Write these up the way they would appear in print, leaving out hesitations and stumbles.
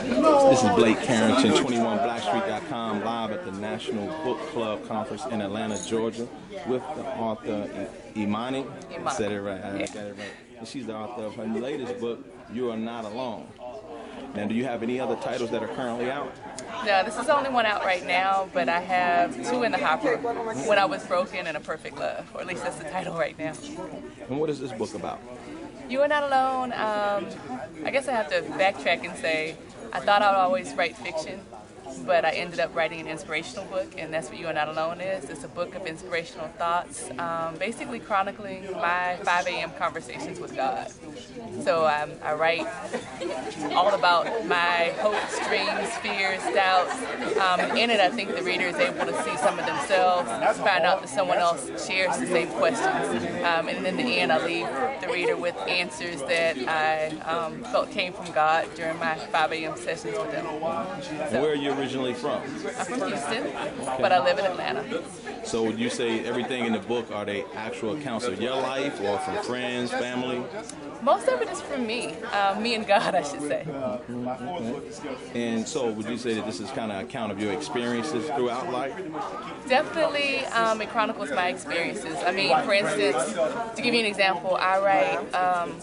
This is Blake Carrington, 21Blackstreet.com, live at the National Book Club Conference in Atlanta, Georgia, with the author Imani. I said it right. I said it right. And she's the author of her latest book, You Are Not Alone. Now, do you have any other titles that are currently out? No, this is the only one out right now, but I have two in the hopper. When I Was Broken and A Perfect Love, or at least that's the title right now. And what is this book about? You Are Not Alone, I guess I have to backtrack and say, I thought I would always write fiction, but I ended up writing an inspirational book, and that's what You Are Not Alone is. It's a book of inspirational thoughts, basically chronicling my 5 a.m. conversations with God. So I write all about my hopes, dreams, fears, doubts. In it, I think the reader is able to see some of themselves, find out that someone else shares the same questions. And in the end, I leave the reader with answers that I felt came from God during my 5 a.m. sessions with them. And where are you originally from? I'm from Houston, but I live in Atlanta. So would you say everything in the book, are they actual accounts of your life or from friends, family? Most of it is from me. Me and God, I should say. And so would you say that this is kind of an account of your experiences throughout life? Definitely, it chronicles my experiences. I mean, for instance, to give you an example, I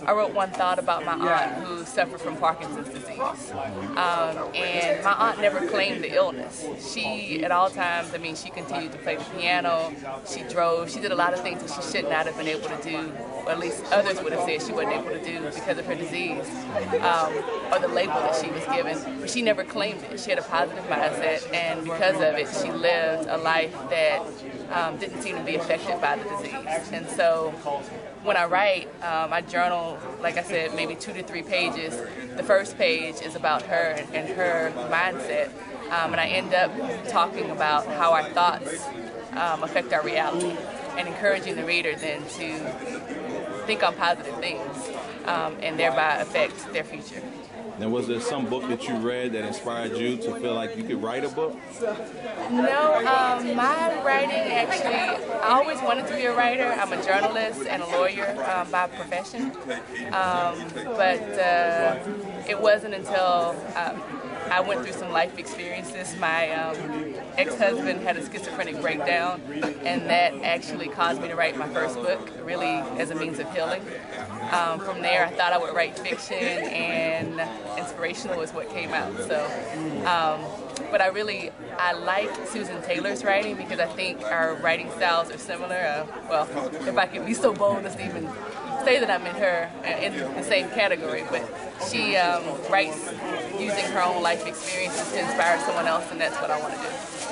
wrote one thought about my aunt who suffered from Parkinson's disease. And my aunt never claimed the illness. She, at all times, I mean, she continued to play the piano, she drove, she did a lot of things that she should not have been able to do, or at least others would have said she wasn't able to do because of her disease, or the label that she was given. But she never claimed it. She had a positive mindset, and because of it, she lived a life that didn't seem to be affected by the disease. And so when I write, I journal, like I said, maybe 2 to 3 pages. The first page is about her and her mindset, and I end up talking about how our thoughts affect our reality, and encouraging the reader then to think on positive things and thereby affect their future. Now, was there some book that you read that inspired you to feel like you could write a book? No, my writing actually, I always wanted to be a writer. I'm a journalist and a lawyer by profession, but it wasn't until I went through some life experiences. My ex-husband had a schizophrenic breakdown, and that actually caused me to write my first book, really as a means of healing. From there, I thought I would write fiction, and inspirational is what came out. So, but I like Susan Taylor's writing because I think our writing styles are similar. Well, if I can be so bold as to even say that I'm in the same category, but she writes using her own life experiences to inspire someone else, and that's what I want to do.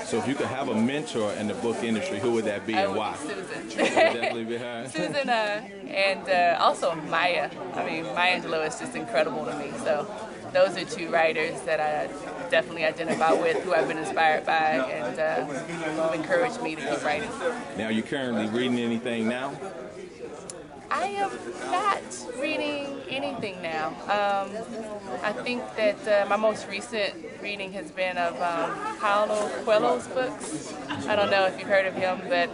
So if you could have a mentor in the book industry, who would that be and why? Susan. Would definitely be her. Susan, and also Maya. I mean, Maya Angelou is just incredible to me. So those are 2 writers that I definitely identify with, who I've been inspired by, and who encouraged me to keep writing. Now, are you currently reading anything now? I am not reading anything now. I think that my most recent reading has been of Paulo Coelho's books. I don't know if you've heard of him, but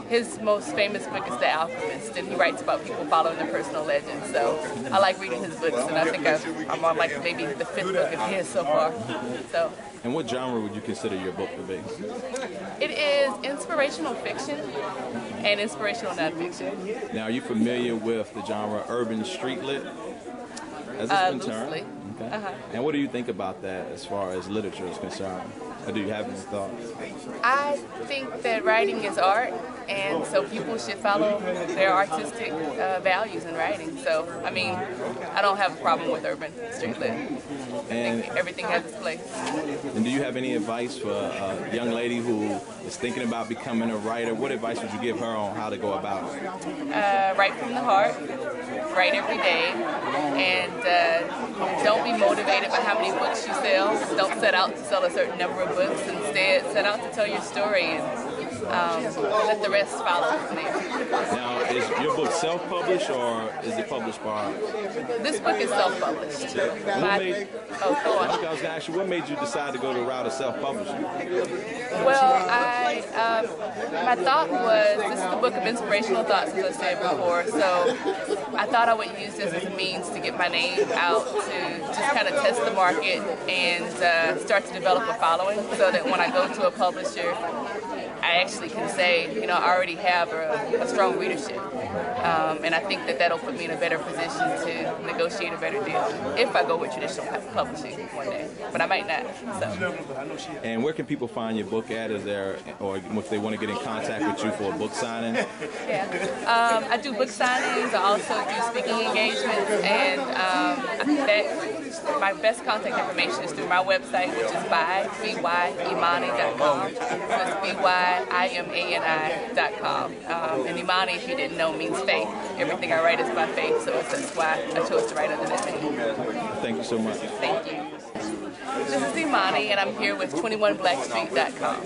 his most famous book is The Alchemist, and he writes about people following their personal legends. So I like reading his books, and I think I'm on like maybe the 5th book of his so far. So. And what genre would you consider your book to be? It is inspirational fiction and inspirational nonfiction. Now, are you familiar with the genre urban street lit? As it's been termed? Loosely. Okay. And what do you think about that as far as literature is concerned? Or do you have any thoughts? I think that writing is art, and so people should follow their artistic values in writing. So, I mean, I don't have a problem with urban street lit. And I think everything has its place. And do you have any advice for a young lady who is thinking about becoming a writer? What advice would you give her on how to go about it? Write from the heart, write every day, and don't be motivated by how many books you sell. Don't set out to sell a certain number of books. Instead, set out to tell your story and let the rest follow from there. Now, is your book self-published or is it published by? This book is self-published. Go on. I was going to ask you, what made you decide to go the route of self-publishing? Well, my thought was, this is the book of inspirational thoughts, as I said before, so I thought I would use this as a means to get my name out, to just kind of test the market and start to develop a following, so that when I go to a publisher, I actually can say, you know, I already have a strong readership. And I think that that'll put me in a better position to negotiate a better deal if I go with traditional publishing one day. But I might not. So. And where can people find your book at? Is there, or if they want to get in contact with you for a book signing? Yeah. I do book signings. I also do speaking engagements. And my best contact information is through my website, which is byimani.com. So it's byimani.com. And Imani, if you didn't know, means faith. Everything I write is by faith, so that's why I chose to write under that name. Thank you so much. Thank you. This is Imani, and I'm here with 21Blackstreet.com.